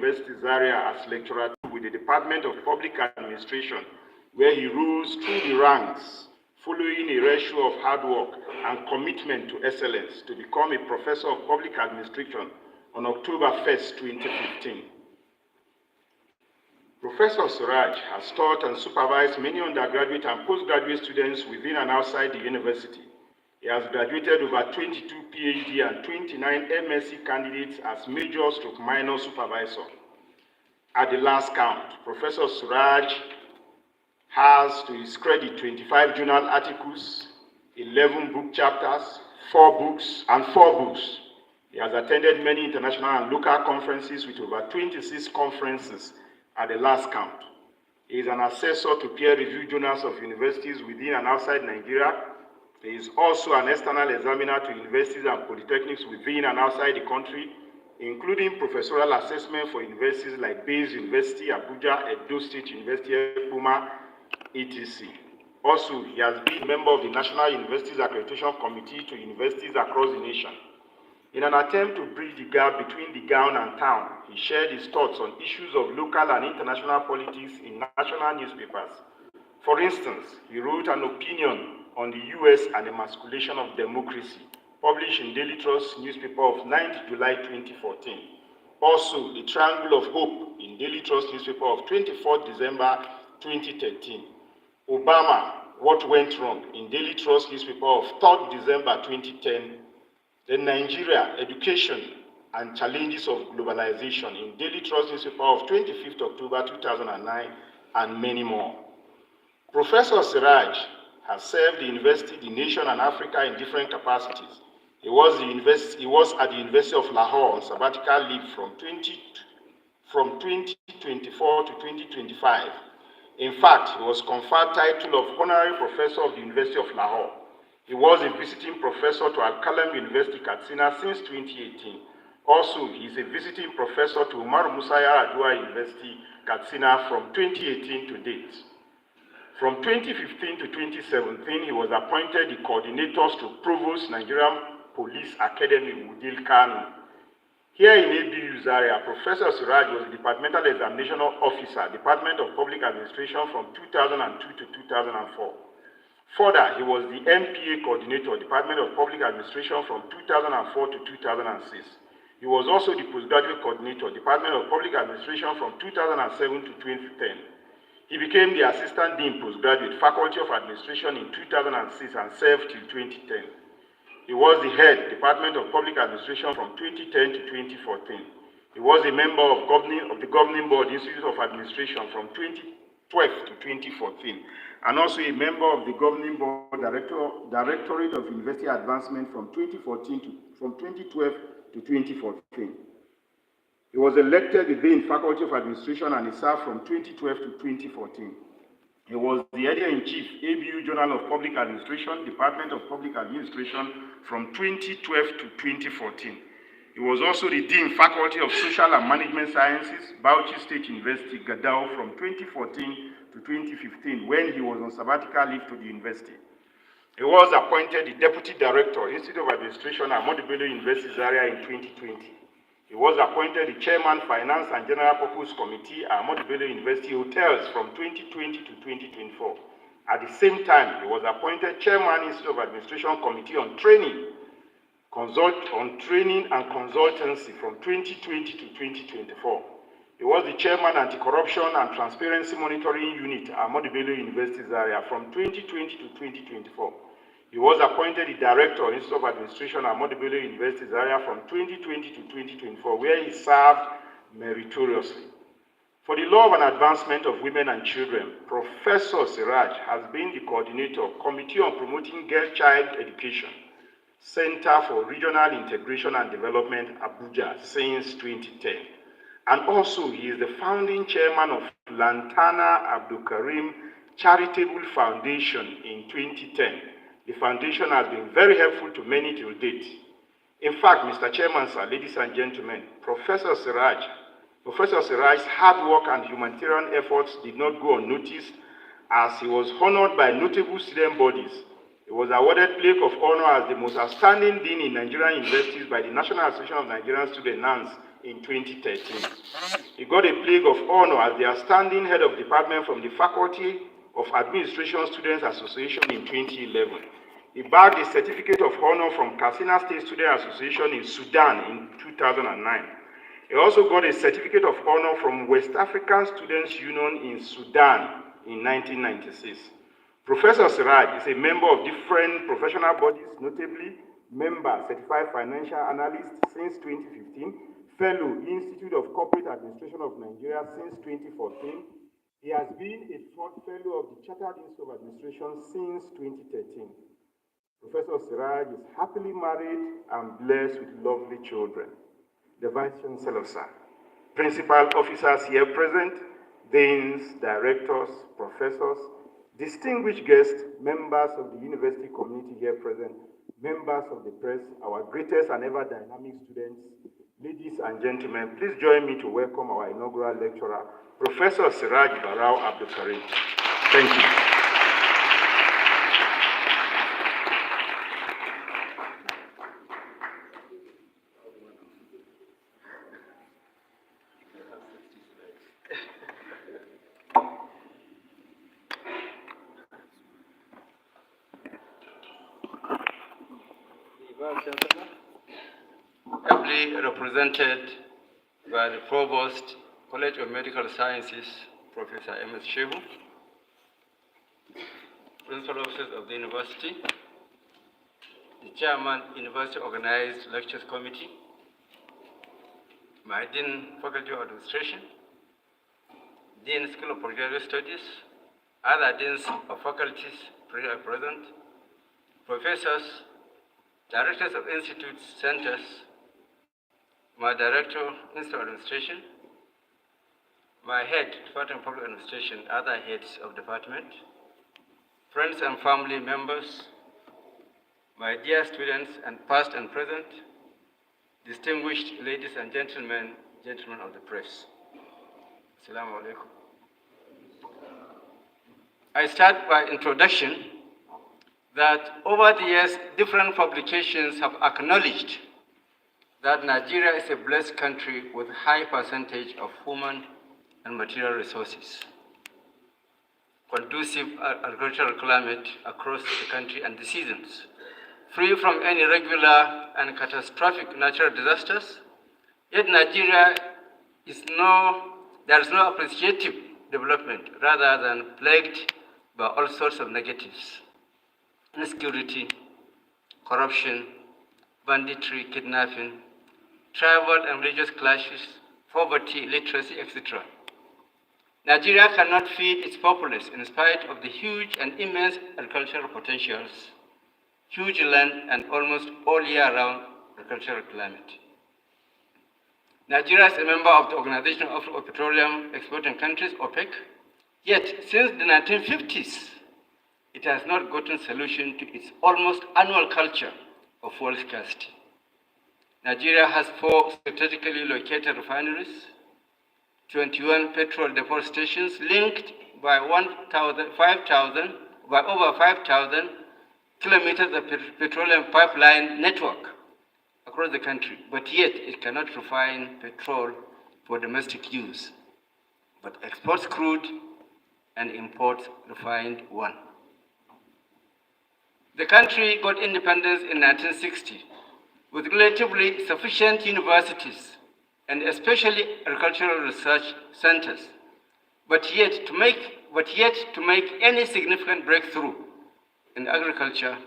University Zaria as lecturer with the Department of Public Administration, where he rose through the ranks following a ratio of hard work and commitment to excellence to become a professor of public administration on October 1st, 2015. Professor Siraj has taught and supervised many undergraduate and postgraduate students within and outside the university. He has graduated over 22 PhD and 29 MSc candidates as major/minor supervisor. At the last count, Professor Siraj has to his credit 25 journal articles, 11 book chapters, 4 books. He has attended many international and local conferences with over 26 conferences at the last count. He is an assessor to peer-reviewed journals of universities within and outside Nigeria. He is also an external examiner to universities and polytechnics within and outside the country, including professorial assessment for universities like Bayes University, Abuja, Edo State University, Puma, etc. Also, he has been a member of the National Universities Accreditation Committee to universities across the nation. In an attempt to bridge the gap between the gown and town, he shared his thoughts on issues of local and international politics in national newspapers. For instance, he wrote an opinion on the US and emasculation of democracy, published in Daily Trust newspaper of 9th July 2014. Also, the Triangle of Hope in Daily Trust newspaper of 24th December 2013. Obama, What Went Wrong in Daily Trust newspaper of 3rd December 2010. Then Nigeria, Education and Challenges of Globalization in Daily Trust newspaper of 25th October 2009, and many more. Professor Siraj has served the university, the nation, and Africa in different capacities. He was at the University of Lahore on sabbatical leave from 2024 to 2025. In fact, he was conferred title of Honorary Professor of the University of Lahore. He was a visiting professor to Al-Qalam University, Katsina since 2018. Also, he is a visiting professor to Umar Musa Yar'Adua University, Katsina from 2018 to date. From 2015 to 2017, he was appointed the coordinators to Provost Nigerian Police Academy, Wudil Kano. Here in ABU Zaria, Professor Siraj was the Departmental Examination Officer, Department of Public Administration from 2002 to 2004. Further, he was the MPA Coordinator, Department of Public Administration from 2004 to 2006. He was also the Postgraduate Coordinator, Department of Public Administration from 2007 to 2010. He became the Assistant Dean Postgraduate, Faculty of Administration in 2006 and served till 2010. He was the Head, Department of Public Administration from 2010 to 2014. He was a member of the Governing Board Institute of Administration from 2012 to 2014, and also a member of the Governing Board Directorate of University Advancement from 2012 to 2014. He was elected the Dean Faculty of Administration and he served from 2012 to 2014. He was the Editor-in-Chief, ABU Journal of Public Administration, Department of Public Administration from 2012 to 2014. He was also the Dean Faculty of Social and Management Sciences, Bauchi State University, Gadao from 2014 to 2015 when he was on sabbatical leave to the university. He was appointed the Deputy Director, Institute of Administration, Ahmadu Bello University, Zaria in 2020. He was appointed the Chairman, Finance and General Purpose Committee at Ahmadu Bello University Hotels from 2020 to 2024. At the same time, he was appointed Chairman, Institute of Administration Committee on Training and Consultancy from 2020 to 2024. He was the Chairman, Anti-Corruption and Transparency Monitoring Unit at Ahmadu Bello University, Zaria from 2020 to 2024. He was appointed the Director, Institute of Administration at Ahmadu Bello University, Zaria from 2020 to 2024, where he served meritoriously. For the love and advancement of women and children, Professor Siraj has been the coordinator, Committee on Promoting Girl-Child Education, Center for Regional Integration and Development, Abuja, since 2010. And also, he is the founding chairman of Lantana Abdul Karim Charitable Foundation in 2010. The foundation has been very helpful to many till date. In fact, Mr. Chairman, sir, ladies and gentlemen, Professor Siraj's hard work and humanitarian efforts did not go unnoticed as he was honored by notable student bodies. He was awarded Plaque of Honor as the most outstanding dean in Nigerian universities by the National Association of Nigerian Students, NANS, in 2013. He got a plaque of honor as the outstanding head of department from the Faculty of Administration Students Association in 2011. He bagged a certificate of honor from Katsina State Student Association in Sudan in 2009. He also got a certificate of honor from West African Students Union in Sudan in 1996. Professor Siraj is a member of different professional bodies, notably member Certified Financial Analyst since 2015, Fellow, Institute of Corporate Administration of Nigeria since 2014. He has been a third Fellow of the Chartered Institute of Administration since 2013. Professor Siraj is happily married and blessed with lovely children. The Vice Chancellor, sir, principal officers here present, deans, directors, professors, distinguished guests, members of the university community here present, members of the press, our greatest and ever dynamic students, ladies and gentlemen, please join me to welcome our inaugural lecturer, Professor Siraj Barau Abdul Karim. Thank you. Ably represented by the Provost, College of Medical Sciences, Professor M.S. Shehu, Principal Officers of the University, the Chairman, University Organized Lectures Committee, my Dean, Faculty of Administration, Dean, School of Postgraduate Studies, other Deans of faculties present, professors, directors of institutes, centers, my director, Institute of Administration, my head, Department of Public Administration, other heads of department, friends and family members, my dear students and past and present, distinguished ladies and gentlemen, gentlemen of the press. Assalamu alaikum. I start by introduction that over the years, different publications have acknowledged that Nigeria is a blessed country with high percentage of human and material resources, conducive agricultural climate across the country and the seasons, free from any regular and catastrophic natural disasters. Yet Nigeria there is no appreciative development, rather than plagued by all sorts of negatives: insecurity, corruption, banditry, kidnapping, tribal and religious clashes, poverty, illiteracy, etc. Nigeria cannot feed its populace in spite of the huge and immense agricultural potentials, huge land, and almost all year-round agricultural climate. Nigeria is a member of the Organization of Petroleum Exporting Countries, OPEC, yet since the 1950s, it has not gotten solution to its almost annual culture of fuel scarcity. Nigeria has 4 strategically located refineries, 21 petrol depot stations linked by over 5,000 kilometers of petroleum pipeline network across the country, but yet it cannot refine petrol for domestic use, but exports crude and imports refined one. The country got independence in 1960 with relatively sufficient universities and especially agricultural research centers, but yet to make any significant breakthrough in agriculture,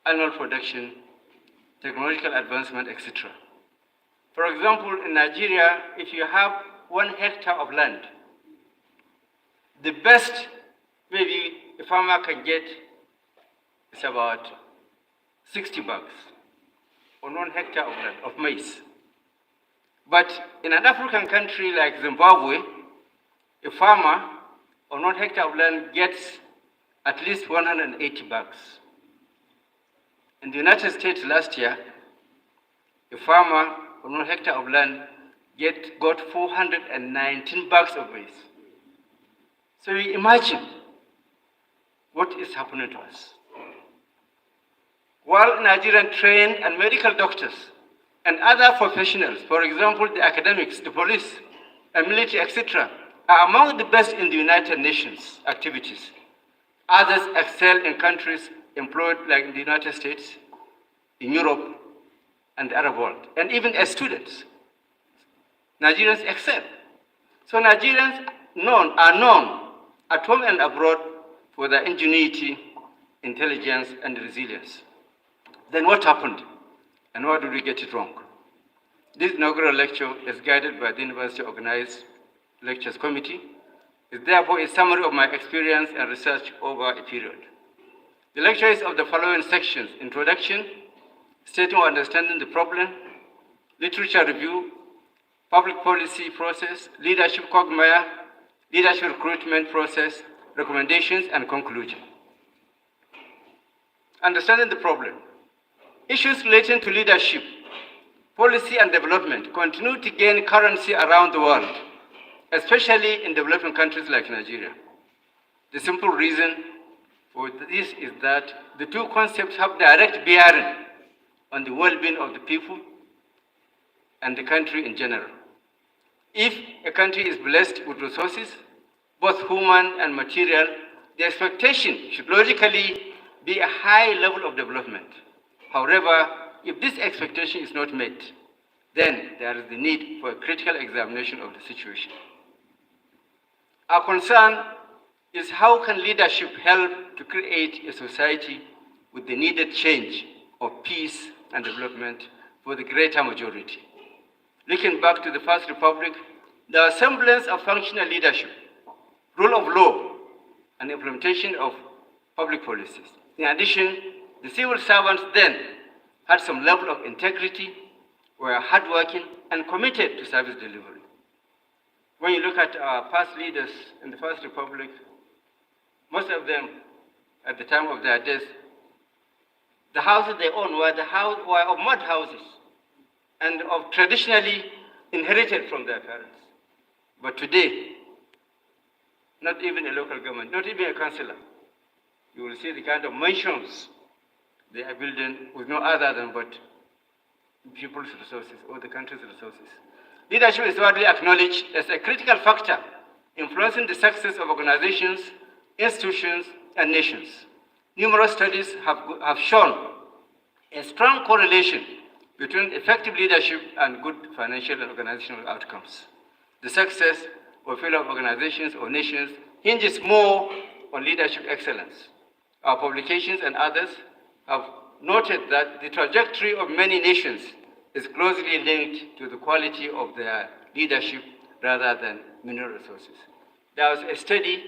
annual production, technological advancement, etc. For example, in Nigeria, if you have 1 hectare of land, the best maybe a farmer can get is about 60 bucks on 1 hectare of land, of maize. But in an African country like Zimbabwe, a farmer on 1 hectare of land gets at least 180 bucks. In the United States last year, a farmer on 1 hectare of land got 419 bucks of maize. So you imagine what is happening to us. While Nigerian trained and medical doctors and other professionals, for example, the academics, the police, and military, etc., are among the best in the United Nations activities. Others excel in countries employed like in the United States, in Europe, and the Arab world. And even as students, Nigerians excel. So Nigerians are known at home and abroad for their ingenuity, intelligence, and resilience. Then what happened? And why did we get it wrong? This inaugural lecture is guided by the University Organized Lectures Committee. It's therefore a summary of my experience and research over a period. The lecture is of the following sections: introduction, stating or understanding the problem, literature review, public policy process, leadership quagmire, leadership recruitment process, recommendations, and conclusion. Understanding the problem. Issues relating to leadership, policy, and development continue to gain currency around the world, especially in developing countries like Nigeria. The simple reason for this is that the two concepts have direct bearing on the well-being of the people and the country in general. If a country is blessed with resources, both human and material, the expectation should logically be a high level of development. However, if this expectation is not met, then there is the need for a critical examination of the situation. Our concern is how can leadership help to create a society with the needed change of peace and development for the greater majority. Looking back to the First Republic, the semblance of functional leadership, rule of law, and implementation of public policies. In addition, the civil servants then had some level of integrity, were hardworking, and committed to service delivery. When you look at our past leaders in the First Republic, most of them, at the time of their death, the houses they owned were of mud houses and of traditionally inherited from their parents. But today, not even a local government, not even a councillor, you will see the kind of mansions they are building with no other than but people's resources or the country's resources. Leadership is widely acknowledged as a critical factor influencing the success of organizations, institutions, and nations. Numerous studies have shown a strong correlation between effective leadership and good financial and organizational outcomes. The success or failure of organizations or nations hinges more on leadership excellence. Our publications and others have noted that the trajectory of many nations is closely linked to the quality of their leadership rather than mineral resources. There was a study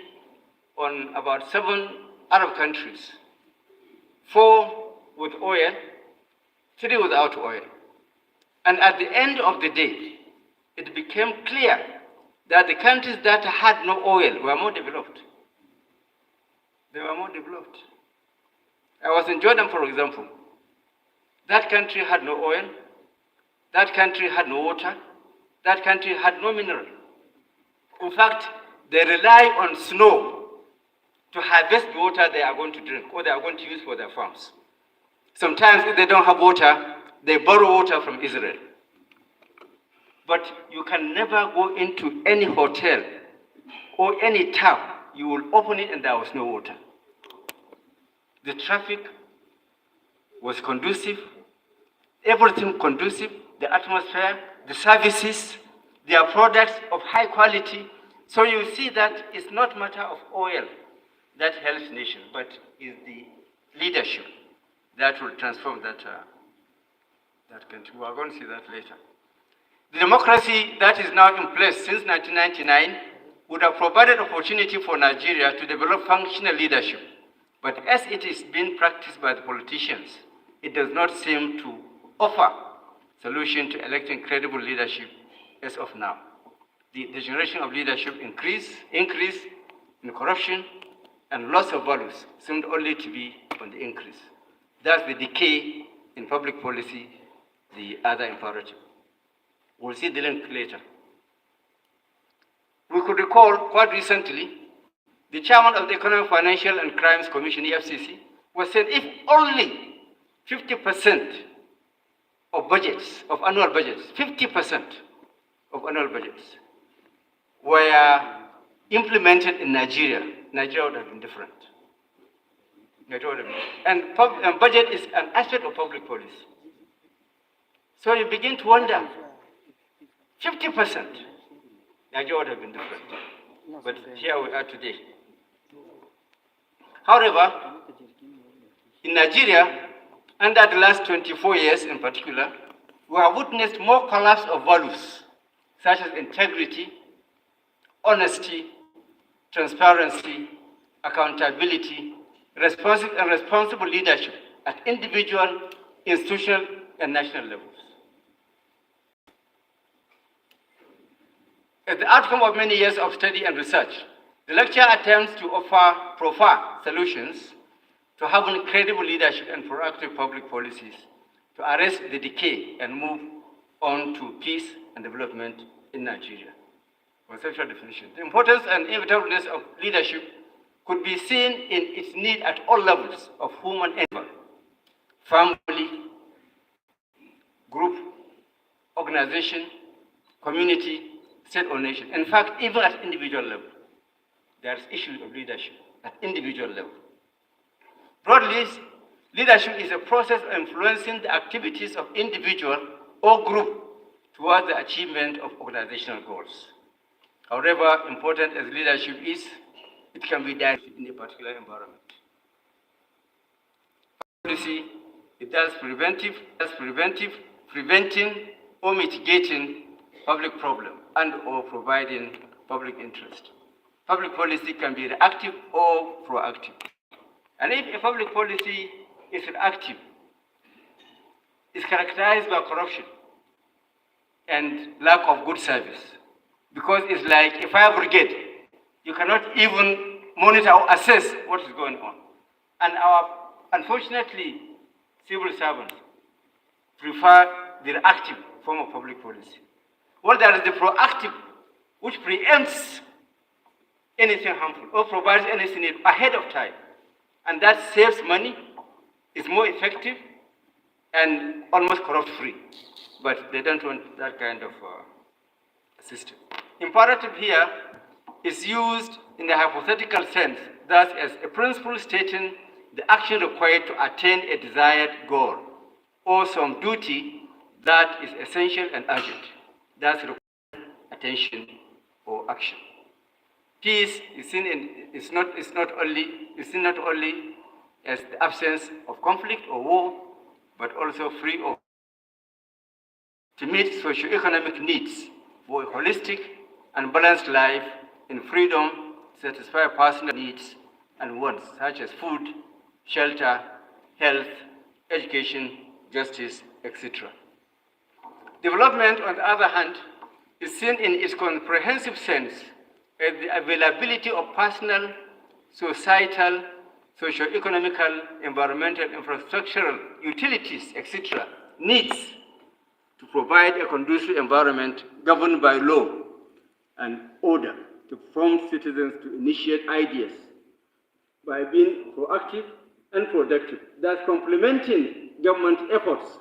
on about 7 Arab countries, 4 with oil, 3 without oil. And at the end of the day, it became clear that the countries that had no oil were more developed. They were more developed. I was in Jordan, for example. That country had no oil. That country had no water. That country had no mineral. In fact, they rely on snow to harvest the water they are going to drink or they are going to use for their farms. Sometimes if they don't have water, they borrow water from Israel. But you can never go into any hotel or any tap. You will open it and there was no water. The traffic was conducive, everything conducive, the atmosphere, the services, their products of high quality. So you see that it's not a matter of oil that helps nations, but is the leadership that will transform that country. We are going to see that later. The democracy that is now in place since 1999 would have provided opportunity for Nigeria to develop functional leadership. But as it is being practiced by the politicians, it does not seem to offer solution to electing credible leadership as of now. The degeneration of leadership increase in corruption and loss of values seemed only to be on the increase. Thus the decay in public policy, the other imperative. We'll see the link later. We could recall quite recently, the chairman of the Economic, Financial and Crimes Commission, EFCC, was saying if only 50% of budgets, of annual budgets, 50% of annual budgets were implemented in Nigeria, Nigeria would have been different. And budget is an aspect of public policy. So you begin to wonder, 50%, Nigeria would have been different. But here we are today. However, in Nigeria, under the last 24 years in particular, we have witnessed more collapse of values, such as integrity, honesty, transparency, accountability, responsible leadership at individual, institutional, and national levels. As the outcome of many years of study and research, the lecture attempts to offer profound solutions to having credible leadership and proactive public policies to arrest the decay and move on to peace and development in Nigeria. Conceptual definition. The importance and inevitableness of leadership could be seen in its need at all levels of human endeavor: family, group, organization, community, state or nation. In fact, even at individual level, there's issues of leadership at individual level. Broadly, leadership is a process of influencing the activities of individual or group towards the achievement of organizational goals. However important as leadership is, it can be done in a particular environment. Policy, it does preventing or mitigating public problem and or providing public interest. Public policy can be reactive or proactive. And if a public policy is reactive, it's characterized by corruption and lack of good service. Because it's like a fire brigade. You cannot even monitor or assess what is going on. And unfortunately, civil servants prefer the reactive form of public policy. Well, there is the proactive, which preempts anything harmful or provides anything needed ahead of time. And that saves money, is more effective, and almost corrupt-free. But they don't want that kind of system. Imperative here is used in a hypothetical sense, thus as a principle stating the action required to attain a desired goal, or some duty that is essential and urgent, that requires attention or action. Peace is seen not only as the absence of conflict or war, but also free of to meet socio-economic needs for a holistic and balanced life in freedom to satisfy personal needs and wants such as food, shelter, health, education, justice, etc. Development, on the other hand, is seen in its comprehensive sense as the availability of personal, societal, socio-economical, environmental, infrastructural, utilities, etc., needs to provide a conducive environment governed by law and order to prompt citizens to initiate ideas by being proactive and productive, thus complementing government efforts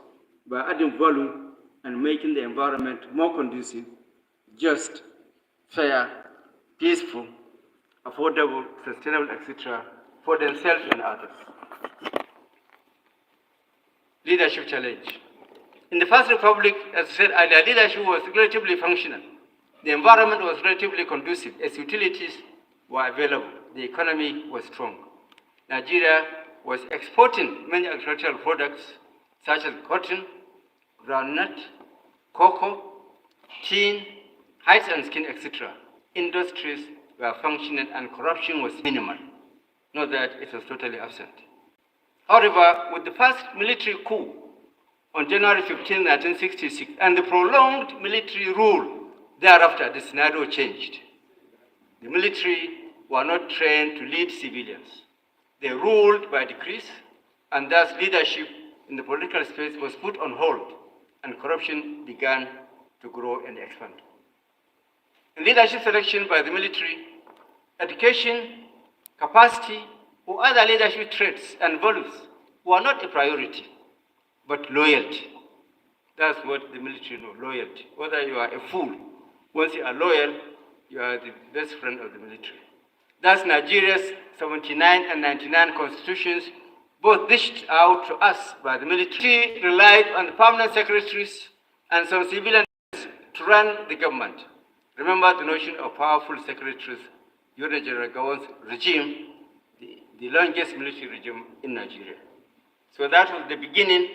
by adding value and making the environment more conducive, just, fair, peaceful, affordable, sustainable, etc., for themselves and others. Leadership challenge. In the First Republic, as I said earlier, leadership was relatively functional. The environment was relatively conducive as utilities were available. The economy was strong. Nigeria was exporting many agricultural products such as cotton, groundnut, cocoa, tin, hides and skin, etc. Industries were functioning and corruption was minimal. Not that it was totally absent. However, with the first military coup on January 15, 1966, and the prolonged military rule thereafter, the scenario changed. The military were not trained to lead civilians. They ruled by decrees, and thus leadership in the political space was put on hold, and corruption began to grow and expand. In leadership selection by the military, education, capacity, or other leadership traits and values were not a priority, but loyalty. That's what the military knows, loyalty. Whether you are a fool, once you are loyal, you are the best friend of the military. Thus, Nigeria's 79 and 99 constitutions, both dished out to us by the military, relied on the permanent secretaries and some civilians to run the government. Remember the notion of powerful secretaries during General Gowon's regime, the longest military regime in Nigeria. So that was the beginning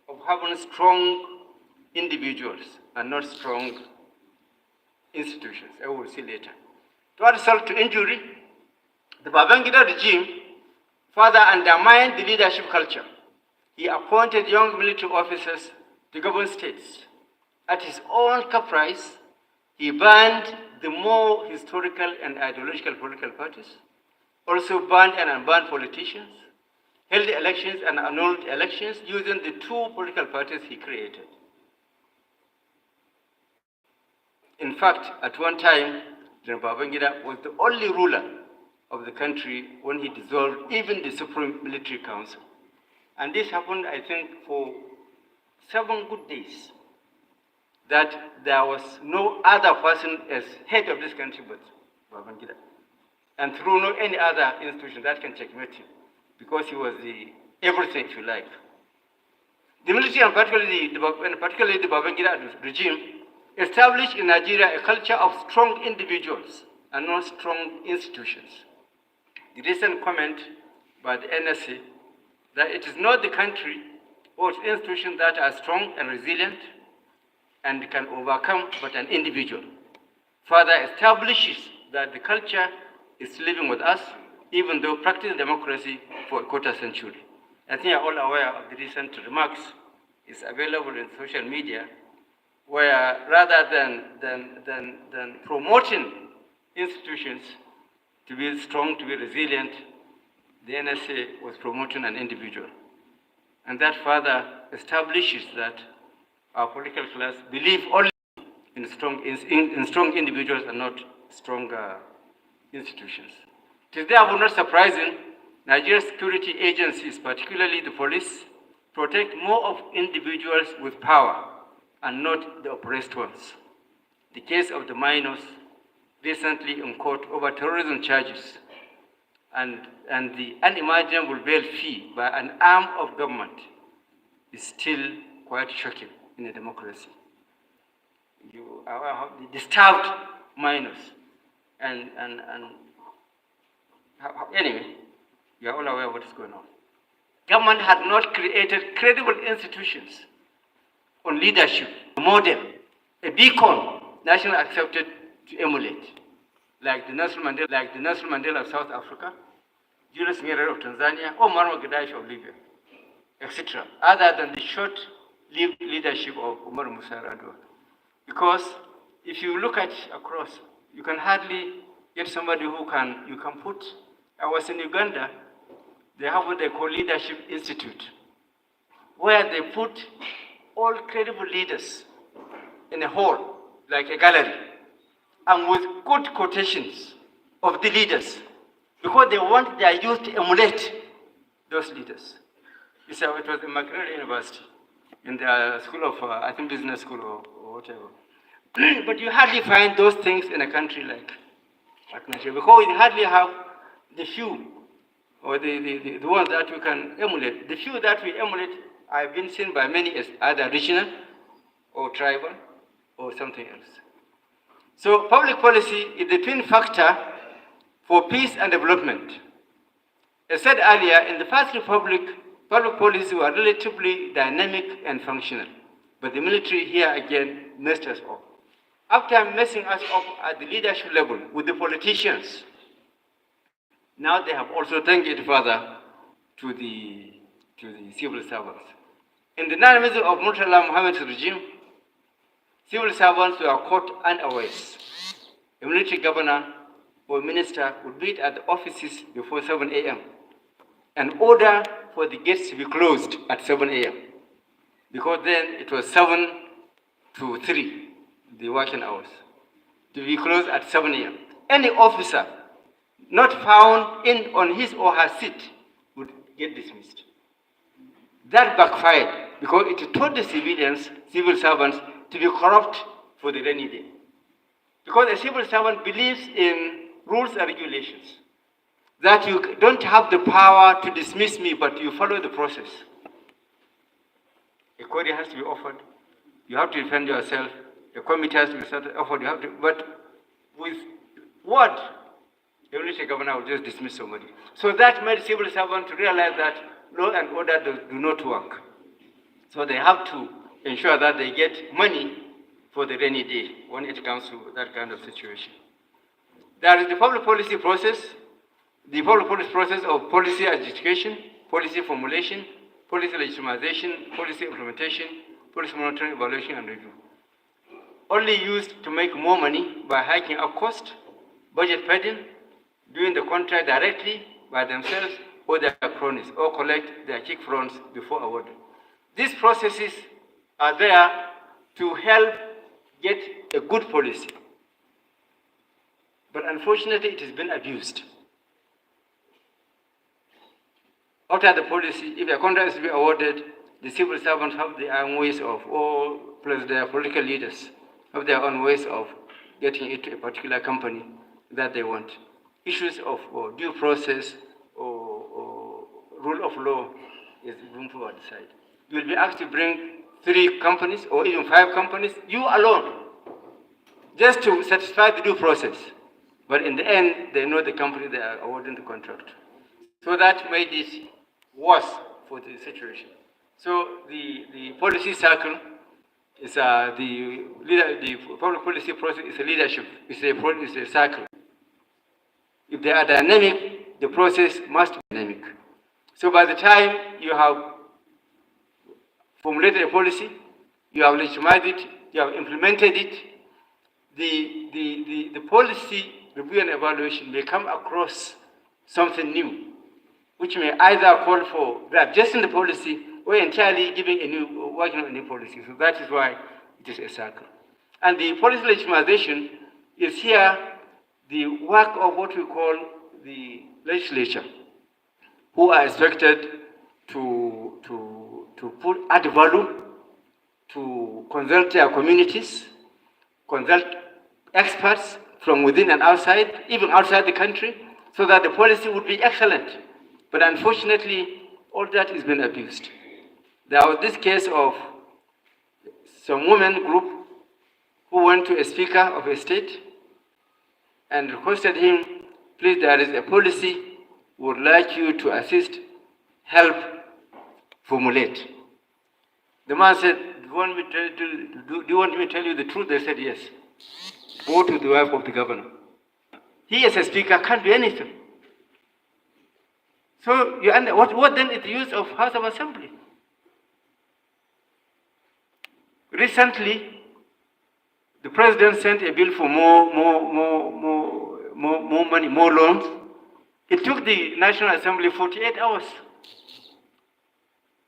of having strong individuals and not strong institutions. I will see later. To add insult to injury, the Babangida regime further undermined the leadership culture. He appointed young military officers to govern states. At his own caprice, he banned the more historical and ideological political parties, also banned and unbanned politicians, held elections and annulled elections using the two political parties he created. In fact, at one time, General Babangida was the only ruler of the country when he dissolved even the Supreme Military Council. And this happened, I think, for 7 good days, that there was no other person as head of this country but Babangida. And through no any other institution that can checkmate him, because he was the everything, if you like. The military, and particularly the Babangida regime, established in Nigeria a culture of strong individuals and not strong institutions. The recent comment by the NSA that it is not the country or its institutions that are strong and resilient and can overcome, but an individual, further establishes that the culture is living with us, even though practicing democracy for a quarter century. I think you're all aware of the recent remarks. It's available in social media, where rather than promoting institutions to be strong, to be resilient, the NSA was promoting an individual. And that further establishes that our political class believe only in strong individuals and not strong institutions. It is therefore not surprising Nigeria's security agencies, particularly the police, protect more of individuals with power and not the oppressed ones. The case of the minors recently in court over terrorism charges and the unimaginable bail fee by an arm of government is still quite shocking in a democracy. You are the disturbed minors and anyway, you are all aware of what is going on. Government had not created credible institutions on leadership, a model, a beacon, national accepted to emulate, like the Nelson Mandela of South Africa, Julius Nyerere of Tanzania, or Muammar Gaddafi of Libya, etc., other than the short-lived leadership of Umar Musa Yar'Adua. Because if you look at across, you can hardly get somebody you can put. I was in Uganda. They have what they call Leadership Institute, where they put all credible leaders in a hall, like a gallery, and with good quotations of the leaders, because they want their youth to emulate those leaders. It was in Makerere University, in the school of, I think, business school or whatever. But you hardly find those things in a country like Nigeria, because we hardly have the few, or the ones that we can emulate. The few that we emulate have been seen by many as either regional or tribal or something else. So public policy is the twin factor for peace and development. As said earlier, in the First Republic, public policies were relatively dynamic and functional, but the military here again messed us up. After messing us up at the leadership level with the politicians, now they have also taken it further to the civil servants. In the dynamism of Murtala Muhammad's regime, civil servants were caught unawares. A military governor or minister would meet at the offices before 7 a.m. and order for the gates to be closed at 7 a.m. because then it was 7 to 3, the working hours, to be closed at 7 a.m. Any officer not found on his or her seat would get dismissed. That backfired because it taught the civil servants to be corrupt for the rainy day. Because a civil servant believes in rules and regulations. That you don't have the power to dismiss me, but you follow the process. A query has to be offered. You have to defend yourself. A committee has to be offered. But with word, the English governor will just dismiss somebody. So that made civil servants realize that law and order do not work. So they have to ensure that they get money for the rainy day when it comes to that kind of situation. There is the public policy process, the public policy process of policy education, policy formulation, policy legitimization, policy implementation, policy monitoring, evaluation, and review. Only used to make more money by hiking up cost, budget padding, doing the contract directly by themselves or their cronies, or collect their kick fronts before awarding. These processes are there to help get a good policy. But unfortunately, it has been abused. After the policy, if a contract is to be awarded, the civil servants have their own ways of, or plus their political leaders have their own ways of getting it to a particular company that they want. Issues of due process or rule of law is room for decide. You will be asked to bring 3 companies or even 5 companies, you alone, just to satisfy the due process. But in the end, they know the company they are awarding the contract. So that made it worse for the situation. So the policy circle is the public policy process is a leadership. It's a circle. If they are dynamic, the process must be dynamic. So by the time you have formulated a policy, you have legitimized it, you have implemented it, the policy review and evaluation may come across something new, which may either call for adjusting the policy or entirely working on a new policy. So that is why it is a circle. And the policy legitimization is here the work of what we call the legislature, who are expected to add value, to consult their communities, consult experts from within and outside, even outside the country, so that the policy would be excellent. But unfortunately, all that has been abused. There was this case of some women group who went to a speaker of a state and requested him, please, there is a policy, we would like you to assist, help formulate. The man said, do you want me to tell you the truth? They said, yes. Go to the wife of the governor. He as a speaker can't do anything. So what then is the use of House of Assembly? Recently, the president sent a bill for more money, more loans. It took the National Assembly 48 hours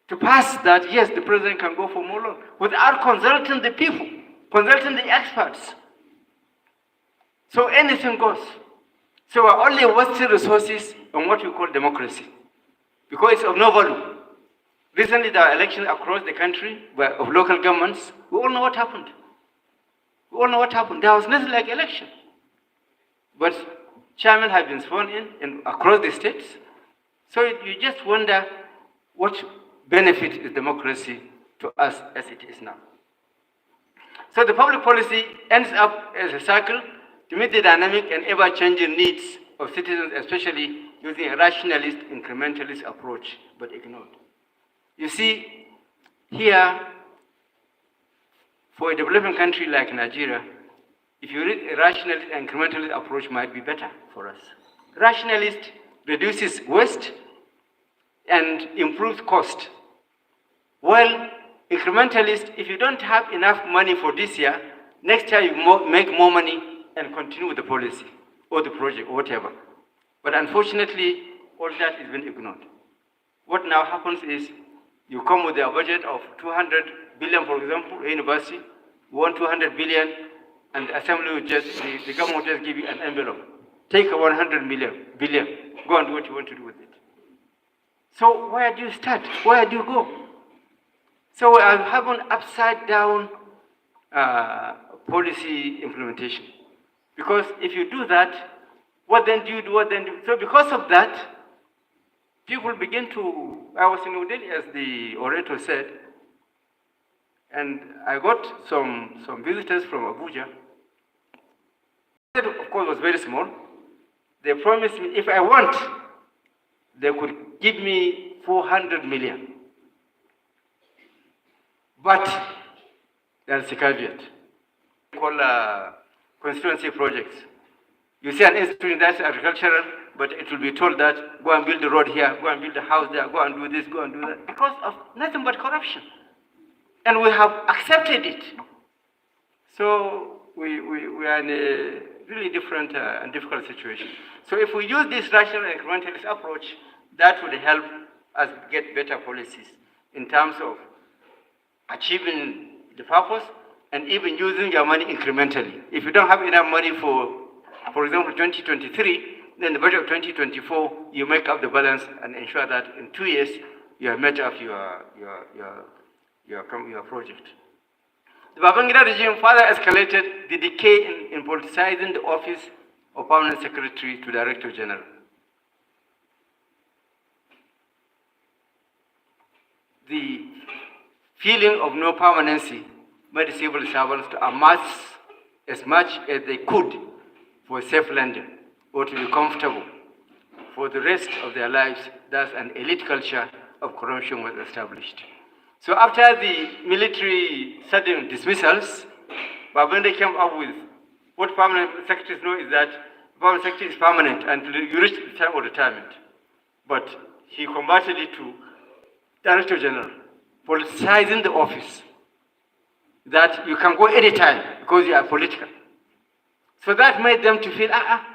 to pass that, yes, the president can go for more loans, without consulting the people, consulting the experts. So anything goes. So we're only wasting resources on what we call democracy, because it's of no value. Recently, there are elections across the country of local governments. We all know what happened. There was nothing like election. But chairmen have been sworn in across the states. So you just wonder what benefit is democracy to us as it is now. So the public policy ends up as a cycle to meet the dynamic and ever-changing needs of citizens, especially using a rationalist, incrementalist approach, but ignored. You see, here, for a developing country like Nigeria, if you read a rationalist and incrementalist approach might be better for us. Rationalist reduces waste and improves cost. While incrementalist, if you don't have enough money for this year, next year you make more money and continue with the policy or the project or whatever. But unfortunately, all that has been ignored. What now happens is you come with a budget of 200 billion, for example, a university, you want 200 billion, and the assembly will the government will just give you an envelope. Take 100 billion, go and do what you want to do with it. So where do you start? Where do you go? So I have an upside down policy implementation. Because if you do that, what then do you do? What then do? So because of that, people begin to. I was in New Delhi, as the orator said, and I got some visitors from Abuja. It, of course, was very small. They promised me if I want, they could give me 400 million. But there's a caveat. Called constituency projects. You see an institution that's agricultural, but it will be told that go and build a road here, go and build a house there, go and do this, go and do that, because of nothing but corruption. And we have accepted it. So we are in a really different and difficult situation. So if we use this rational and incrementalist approach, that would help us get better policies in terms of achieving the purpose and even using your money incrementally. If you don't have enough money for example, 2023, then the budget of 2024, you make up the balance and ensure that in 2 years, you have met up your project. The Babangida regime further escalated the decay in politicizing the office of Permanent Secretary to Director General. The feeling of no permanency made the civil servants to amass as much as they could for safe landing or to be comfortable for the rest of their lives. Thus, an elite culture of corruption was established. So after the military sudden dismissals, Babangida came up with what permanent secretaries know is that permanent secretary is permanent until you reach the time of retirement. But he converted it to Director General, politicizing the office, that you can go anytime because you are political. So that made them to feel,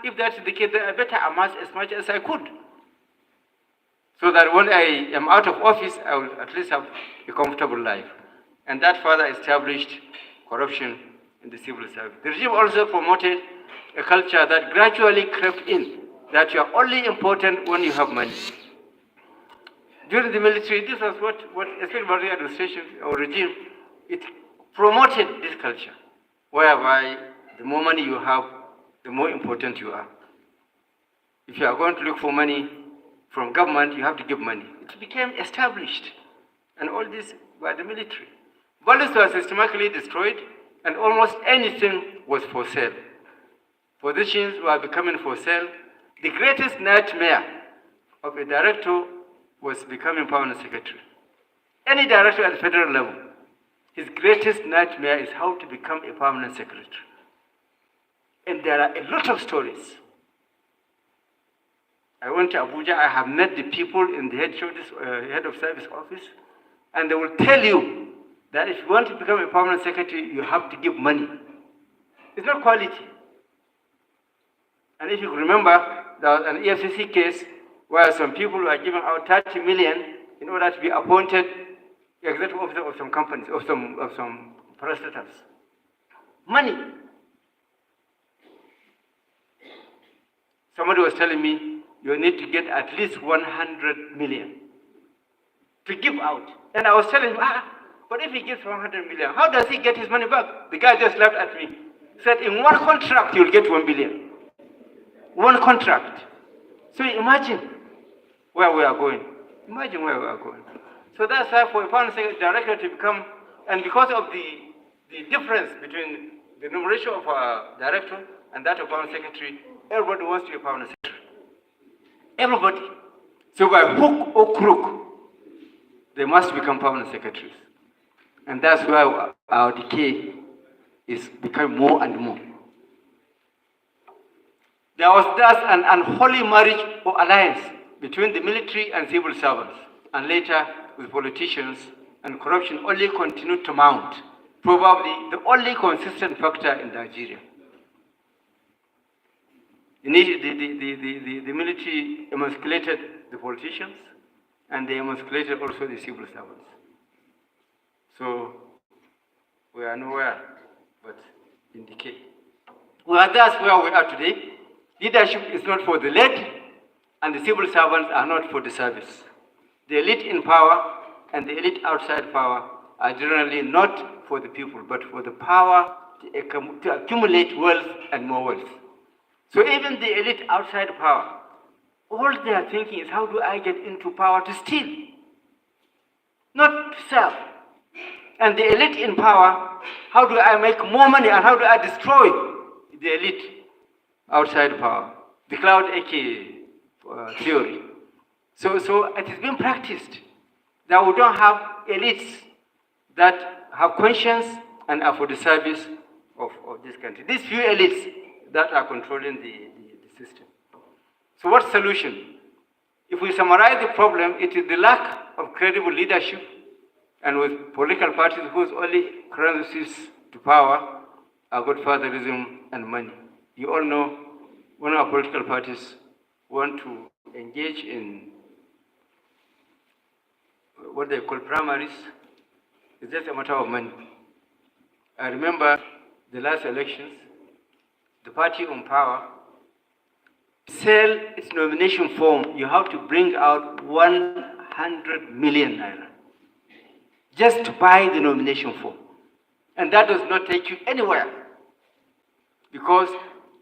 if that's the case, then I better amass as much as I could. So that when I am out of office, I will at least have a comfortable life. And that further established corruption in the civil service. The regime also promoted a culture that gradually crept in, that you are only important when you have money. During the military, this was what especially military administration or regime, it promoted this culture, whereby the more money you have, the more important you are. If you are going to look for money from government, you have to give money. It became established, and all this by the military. Values were systematically destroyed, and almost anything was for sale. Positions were becoming for sale. The greatest nightmare of a director was becoming permanent secretary. Any director at the federal level, his greatest nightmare is how to become a permanent secretary. And there are a lot of stories. I went to Abuja, I have met the people in the head of service office, and they will tell you that if you want to become a permanent secretary, you have to give money. It's not quality. And if you remember, there was an EFCC case where some people were giving out 30 million in order to be appointed executive officer of some companies, of some parastatals. Money. Somebody was telling me, you need to get at least 100 million to give out. And I was telling him, but if he gives 100 million, how does he get his money back? The guy just laughed at me. He said, in one contract, you'll get 1 billion. One contract. So imagine where we are going. Imagine where we are going. So that's why for a permanent director to become, and because of the difference between the remuneration of a director and that of permanent secretary, everybody wants to be a permanent secretary. Everybody. So by hook or crook, they must become permanent secretaries. And that's why our decay is becoming more and more. There was thus an unholy marriage or alliance between the military and civil servants, and later with politicians, and corruption only continued to mount, probably the only consistent factor in Nigeria. The military emasculated the politicians, and they emasculated also the civil servants. So we are nowhere but in decay. We are thus where we are today. Leadership is not for the led, and the civil servants are not for the service. The elite in power and the elite outside power are generally not for the people, but for the power to accumulate wealth and more wealth. So even the elite outside power, all they are thinking is, how do I get into power to steal, not to serve? And the elite in power, how do I make more money and how do I destroy the elite outside power? The cloud aka theory. So it has been practiced that we don't have elites that have conscience and are for the service of this country. These few elites that are controlling the system. So what's the solution? If we summarize the problem, it is the lack of credible leadership, and with political parties whose only currencies to power are godfatherism and money. You all know when our political parties want to engage in what they call primaries, it's just a matter of money. I remember the last elections, the party on power, sell its nomination form, you have to bring out 100 million naira just to buy the nomination form. And that does not take you anywhere, because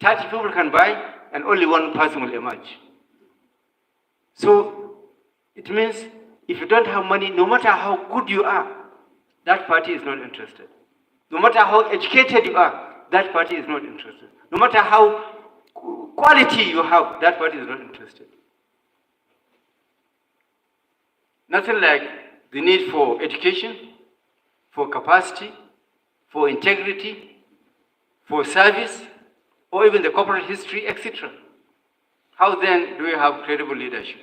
30 people can buy and only one person will emerge. So it means if you don't have money, no matter how good you are, that party is not interested. No matter how educated you are, that party is not interested. No matter how quality you have, that party is not interested. Nothing like the need for education, for capacity, for integrity, for service, or even the corporate history, etc. How then do we have credible leadership?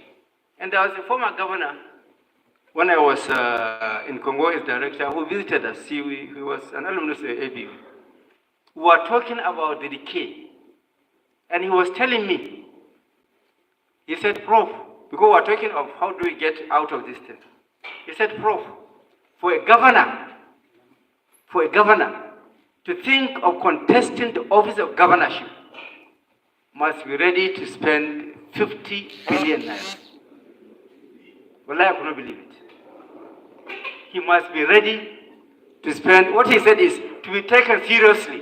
And there was a former governor, when I was in Congo as director, who visited us. He was an alumnus of ABU. We were talking about the decay. And he was telling me, he said, Prof, because we are talking of how do we get out of this thing. He said, Prof, for a governor to think of contesting the office of governorship must be ready to spend 50 billion naira. Well, I cannot believe it. He must be ready to spend, what he said is, to be taken seriously,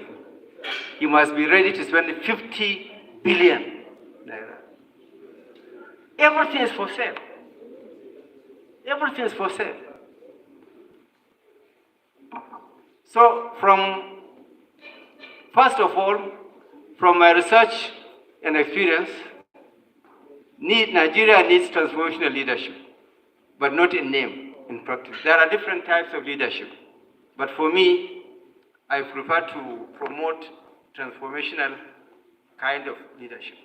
he must be ready to spend 50 billion naira. Everything is for sale. Everything is for sale. So first of all, from my research and experience, Nigeria needs transformational leadership, but not in name, in practice. There are different types of leadership, but for me, I prefer to promote transformational kind of leadership.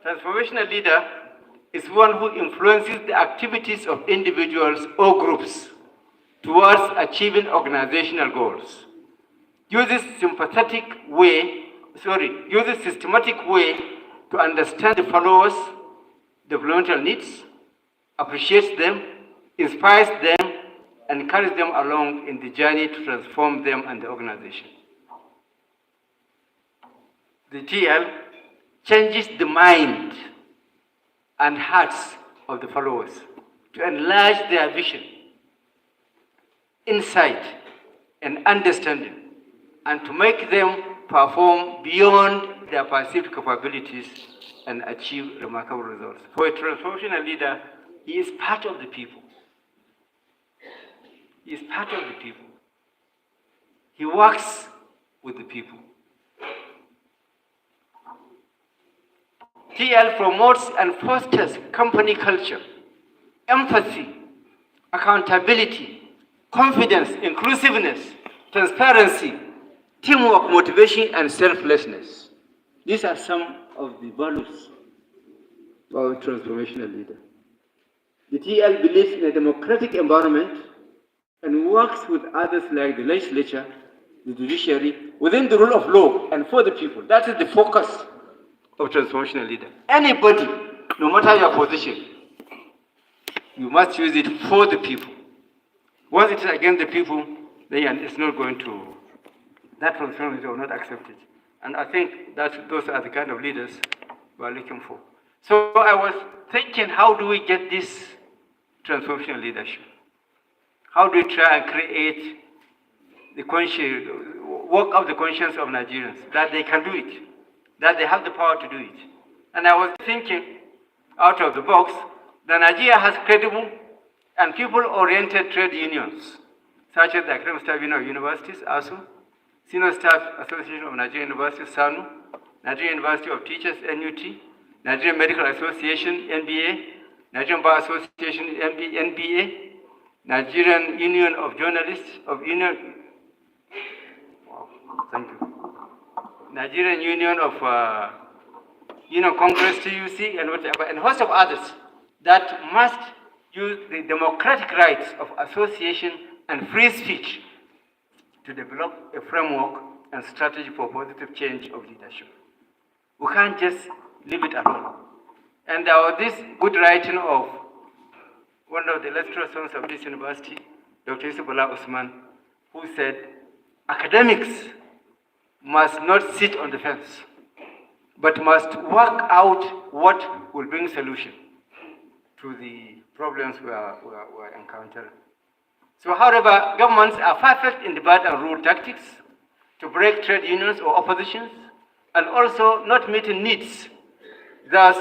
Transformational leader is one who influences the activities of individuals or groups towards achieving organizational goals. Uses systematic way to understand the followers' developmental needs, appreciates them, inspires them, and carries them along in the journey to transform them and the organization. The TL changes the mind and hearts of the followers to enlarge their vision, insight, and understanding, and to make them perform beyond their perceived capabilities and achieve remarkable results. For a transformational leader, he is part of the people. He is part of the people. He works with the people. TL promotes and fosters company culture, empathy, accountability, confidence, inclusiveness, transparency, teamwork, motivation, and selflessness. These are some of the values of a transformational leader. The TL believes in a democratic environment and works with others like the legislature, the judiciary, within the rule of law and for the people. That is the focus of transformational leader. Anybody, no matter your position, you must use it for the people. Once it is against the people, then it's not going to, that transformational leader will not accept it. And I think that those are the kind of leaders we are looking for. So I was thinking, how do we get this transformational leadership? How do we try and create the conscious, woke up the conscience of Nigerians that they can do it, that they have the power to do it. And I was thinking out of the box that Nigeria has credible and people-oriented trade unions, such as the Academic Staff Union of Universities, ASU, Senior Staff Association of Nigerian Universities, SANU, Nigerian University of Teachers, NUT, Nigerian Medical Association, NBA, Nigerian Bar Association, NBA, Nigerian Union of Journalists, Nigerian Union of Congress, TUC, and whatever, and a host of others that must use the democratic rights of association and free speech to develop a framework and strategy for positive change of leadership. We can't just leave it alone. And there was this good writing of one of the illustrious sons of this university, Dr. Yusuf Bala Usman, who said, academics must not sit on the fence, but must work out what will bring solution to the problems we are encountering. So, however, governments are perfect in divide and rule tactics to break trade unions or oppositions, and also not meeting needs. Thus,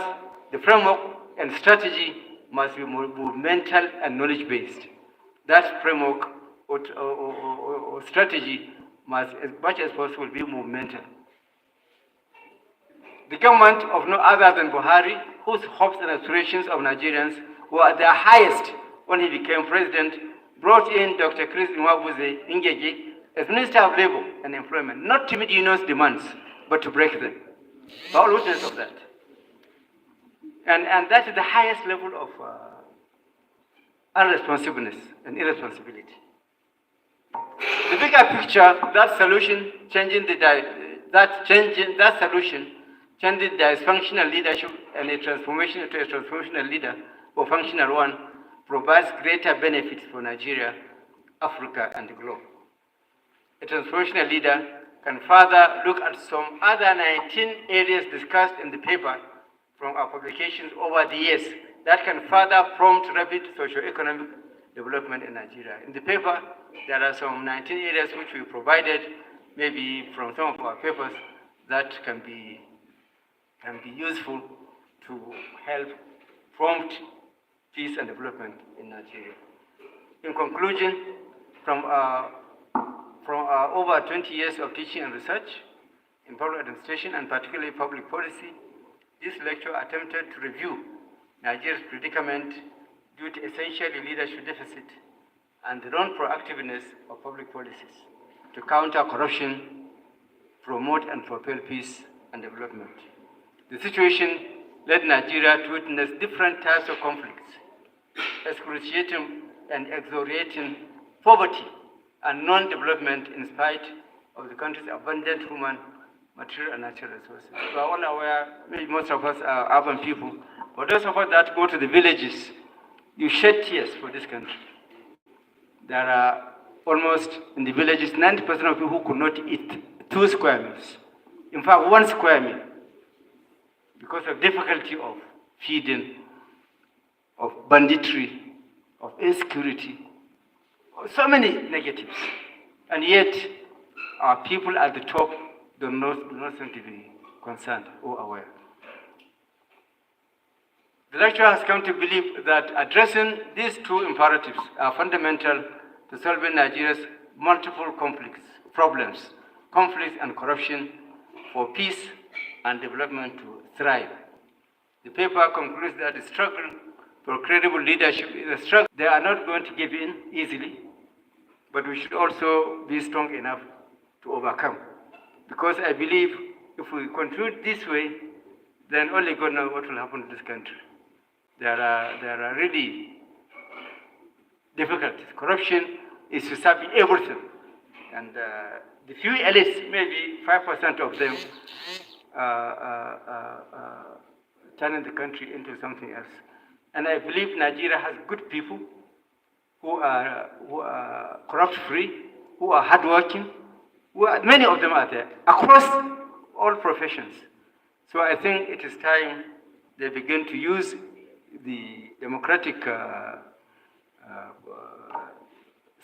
the framework and strategy must be movemental and knowledge-based. That framework or strategy must, as much as possible, be movemental. The government of no other than Buhari, whose hopes and aspirations of Nigerians were at their highest when he became president, brought in Dr. Chris Nwabuze Ngege as Minister of Labor and Employment, not to meet unions' demands, but to break them. We're all witnesses of that. And that is the highest level of irresponsibleness and irresponsibility. The bigger picture, that solution, changing dysfunctional leadership and a transformation to a transformational leader or functional one, provides greater benefits for Nigeria, Africa, and the globe. A transformational leader can further look at some other 19 areas discussed in the paper from our publications over the years that can further prompt rapid socio-economic development in Nigeria. In the paper, there are some 19 areas which we provided, maybe from some of our papers, that can be useful to help prompt peace and development in Nigeria. In conclusion, from our over 20 years of teaching and research in public administration and particularly public policy, this lecture attempted to review Nigeria's predicament due to essentially leadership deficit and the non-proactiveness of public policies to counter corruption, promote and propel peace and development. The situation led Nigeria to witness different types of conflicts, excruciating and exhilarating poverty and non-development in spite of the country's abundant human, material, and natural resources. We are all aware, maybe most of us are urban people, but those of us that go to the villages, you shed tears for this country. There are almost, in the villages, 90% of people who could not eat 2 square meals. In fact, 1 square meal, because of difficulty of feeding, of banditry, of insecurity, so many negatives. And yet, our people at the top do not seem to be concerned or aware. The lecturer has come to believe that addressing these 2 imperatives are fundamental to solving Nigeria's multiple problems, conflicts and corruption, for peace and development to thrive. The paper concludes that the struggle for credible leadership is a struggle. They are not going to give in easily, but we should also be strong enough to overcome. Because I believe if we continue this way, then only God knows what will happen to this country. There are really difficulties. Corruption is usurping everything. And the few elites, maybe 5% of them, turning the country into something else. And I believe Nigeria has good people who are corrupt-free, who are hardworking, many of them are there, across all professions. So I think it is time they begin to use the democratic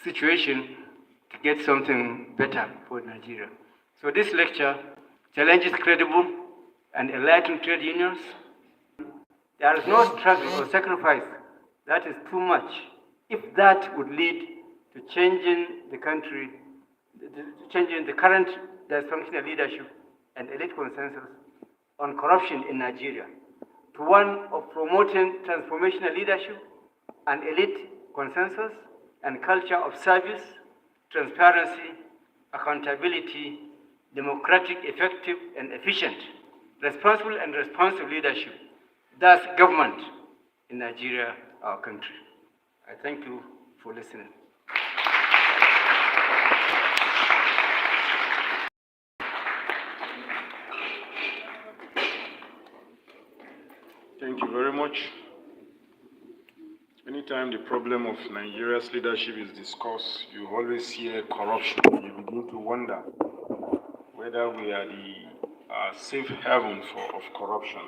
situation to get something better for Nigeria. So this lecture challenges credible and enlightened trade unions. There is no struggle or sacrifice that is too much if that would lead to changing the country, changing the current dysfunctional leadership and elite consensus on corruption in Nigeria to one of promoting transformational leadership and elite consensus and culture of service, transparency, accountability, democratic, effective, and efficient, responsible and responsive leadership. That's government in Nigeria, our country. I thank you for listening. Thank you very much. Anytime the problem of Nigeria's leadership is discussed, you always hear corruption. You begin to wonder whether we are the safe haven of corruption.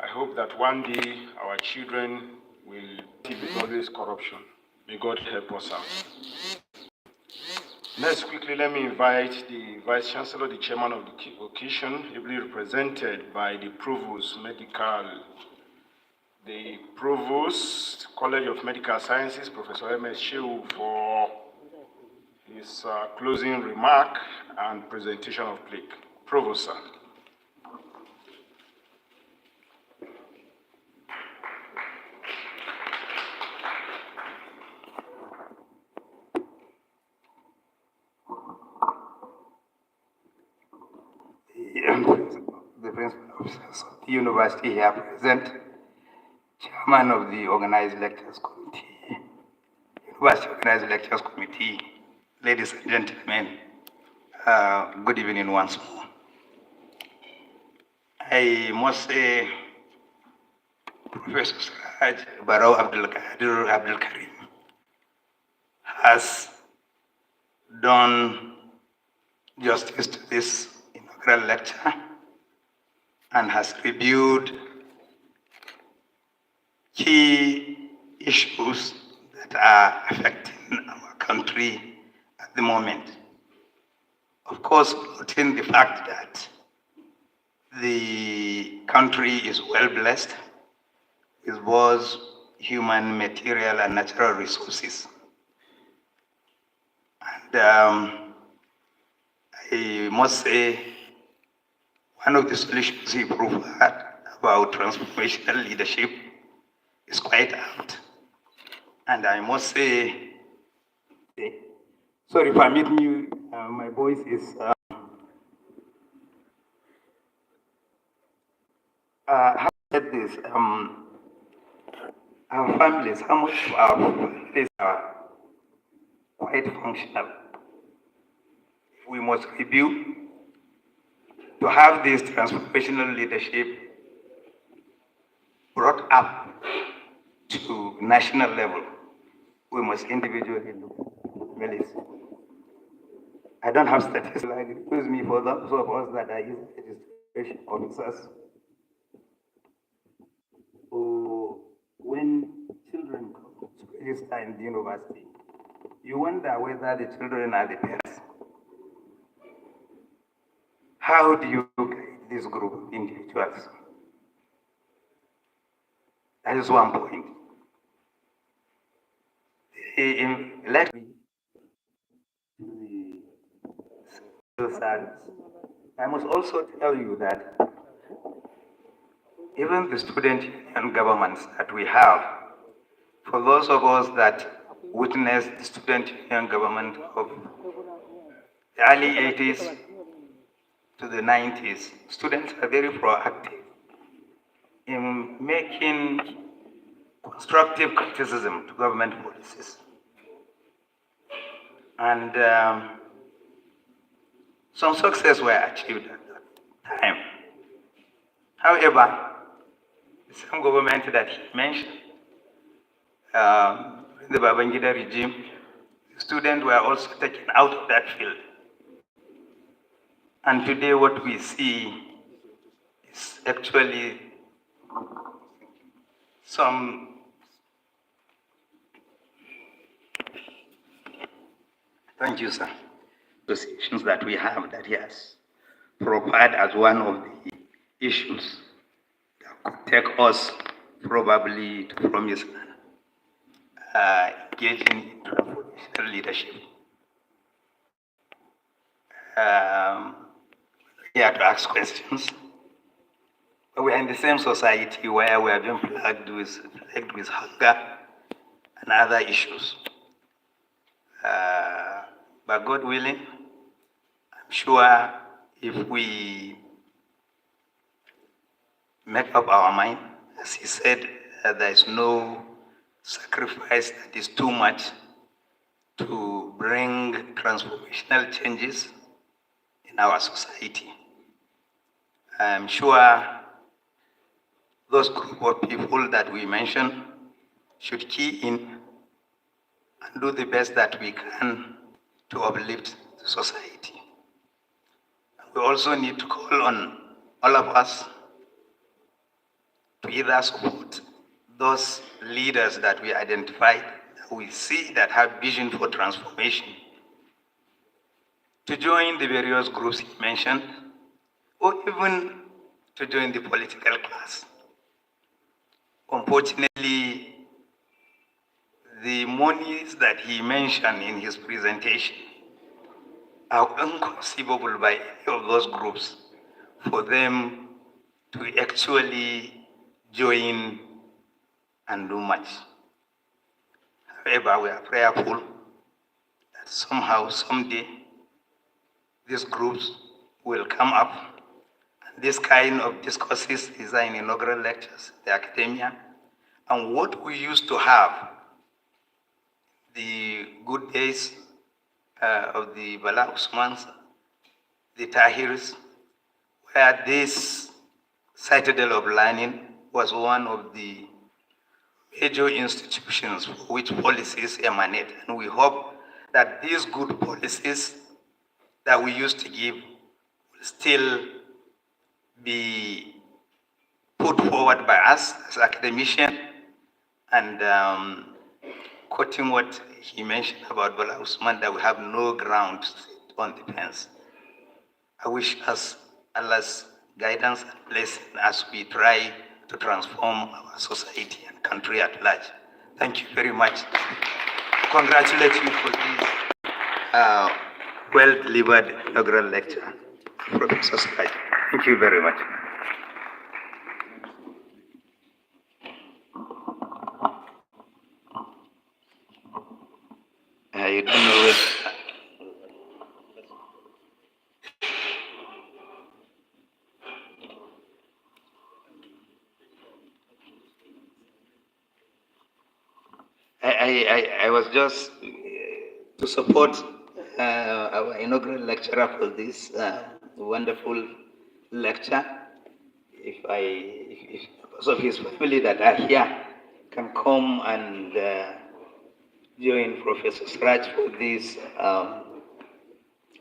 I hope that one day our children will see always corruption. May God help us out. Next, quickly, let me invite the Vice Chancellor, the Chairman of the occasion, ably represented by the Provost College of Medical Sciences, Professor M.S. Shehu, for his closing remark and presentation of plaque. Provost, sir. The principal officers of the university here present, chairman of the Organized Lectures Committee, University Organized Lectures Committee, ladies and gentlemen, good evening once more. I must say, Professor Siraj Barrow Abdul Karim has done justice to this inaugural lecture and has reviewed key issues that are affecting our country at the moment. Of course, noting the fact that the country is well blessed with both human, material, and natural resources. And I must say, one of the solutions he provided about transformational leadership is quite apt. And I must say, sorry, permit me, my voice is, how said this, our families, how much of our families are quite functional. We must review to have this transformational leadership brought up to national level. We must individually look at families. I don't have statistics. Excuse me for those of us that are youth registration officers. When children come to register in the university, you wonder whether the children are the parents. How do you guide this group of individuals? That is one point. Let me the service. I must also tell you that even the student union governments that we have, for those of us that witnessed the student union government of the early 80s to the 90s, students are very proactive in making constructive criticism to government policies. And some success were achieved at that time. However, the same government that he mentioned, in the Babangida regime, the students were also taken out of that field. And today what we see is actually some Thank you, sir. Associations that we have that he has profiled as one of the issues that could take us probably to promised land, engaging in transformational leadership. Here to ask questions. But we are in the same society where we are being plagued with hunger and other issues. But God willing, I'm sure if we make up our mind, as he said, there is no sacrifice that is too much to bring transformational changes in our society. I'm sure those group of people that we mentioned should key in and do the best that we can to uplift the society. We also need to call on all of us to either support those leaders that we identified, that we see that have vision for transformation, to join the various groups he mentioned, or even to join the political class. Unfortunately, the monies that he mentioned in his presentation are inconceivable by any of those groups for them to actually join and do much. However, we are prayerful that somehow, someday, these groups will come up. And this kind of discourses is in inaugural lectures, the academia, and what we used to have, the good days of the Bala Usmans, the Tahirs, where this citadel of learning was one of the major institutions for which policies emanate. And we hope that these good policies that we used to give will still be put forward by us as academicians. And quoting what he mentioned about Bala Usman, that we have no ground to sit on the fence. I wish us Allah's guidance and blessing as we try to transform our society and country at large. Thank you very much. Congratulate you for this well-delivered inaugural lecture, Professor Sky. Thank you very much. I don't know whether... I was just to support our inaugural lecturer for this wonderful lecture. If because of his family that are here can come and join Professor Sraj for this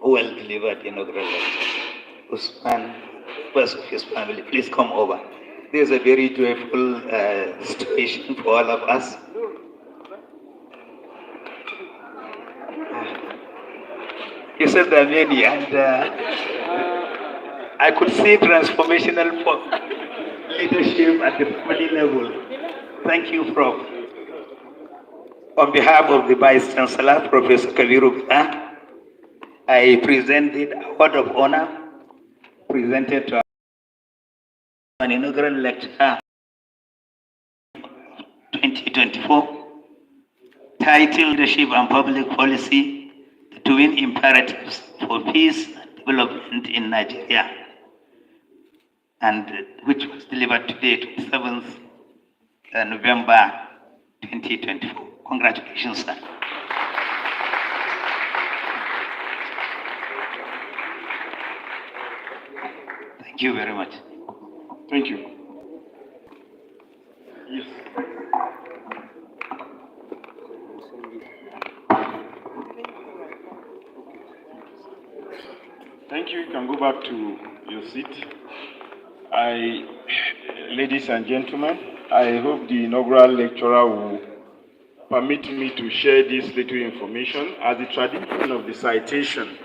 well-delivered inaugural lecture. Usman, members of his family, please come over. This is a very joyful situation for all of us. He said there are many, and I could see transformational leadership at the family level. Thank you, Prof. On behalf of the Vice Chancellor, Professor Kabiru, I presented a word of honor presented to an inaugural lecture 2024 titled Leadership and Public Policy, the Twin Imperatives for Peace and Development in Nigeria, and which was delivered today, 27th November 2024. Congratulations, sir. Thank you very much. Thank you. Yes. Thank you. You can go back to your seat. Ladies and gentlemen, I hope the inaugural lecturer will permit me to share this little information. As the tradition of the citation,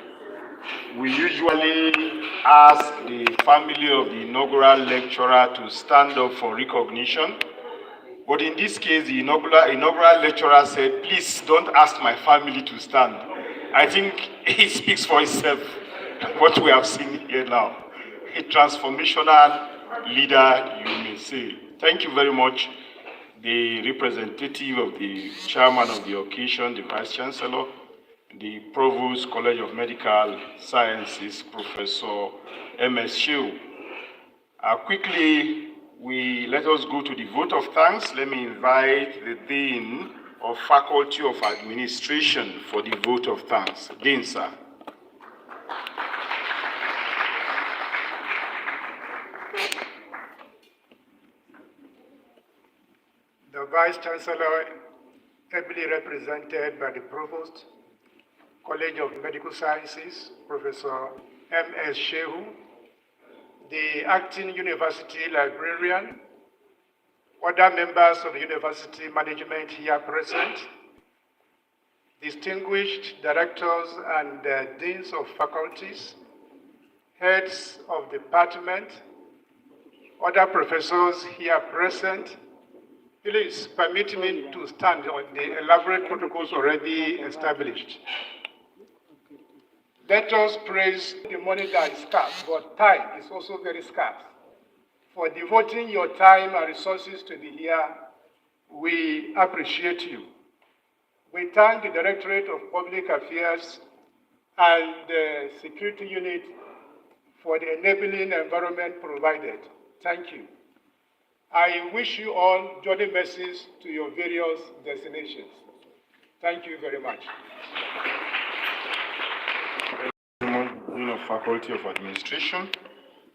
we usually ask the family of the inaugural lecturer to stand up for recognition. But in this case, the inaugural lecturer said, please don't ask my family to stand. I think it speaks for itself, what we have seen here now. A transformational leader, you may say. Thank you very much, the representative of the chairman of the occasion, the vice chancellor, the Provost College of Medical Sciences, Professor M.S. Shehu. Quickly, let us go to the vote of thanks. Let me invite the Dean of Faculty of Administration for the vote of thanks. Dean, sir. The Vice Chancellor, ably represented by the Provost, College of Medical Sciences, Professor M.S. Shehu, the Acting University Librarian, other members of the university management here present, distinguished directors and deans of faculties, heads of department, other professors here present. Please permit me to stand on the elaborate protocols already established. Let us praise the money that is scarce, but time is also very scarce. For devoting your time and resources to be here, we appreciate you. We thank the Directorate of Public Affairs and the Security Unit for the enabling environment provided. Thank you. I wish you all journey mercies to your various destinations. Thank you very much. Dean of Faculty of Administration,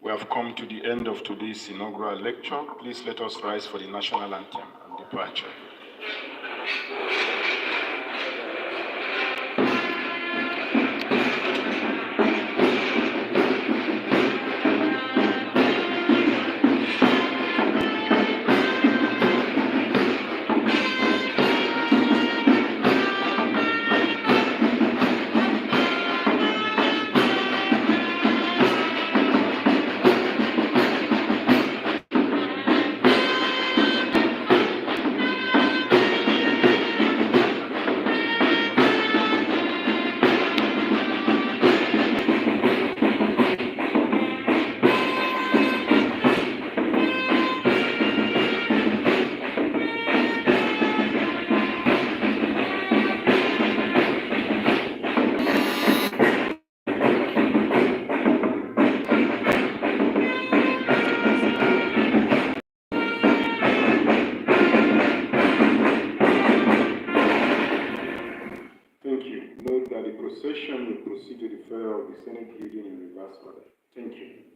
we have come to the end of today's inaugural lecture. Please let us rise for the national anthem and departure. Thank you. Note that the procession will proceed to the fair of the Senate building in reverse order. Thank you.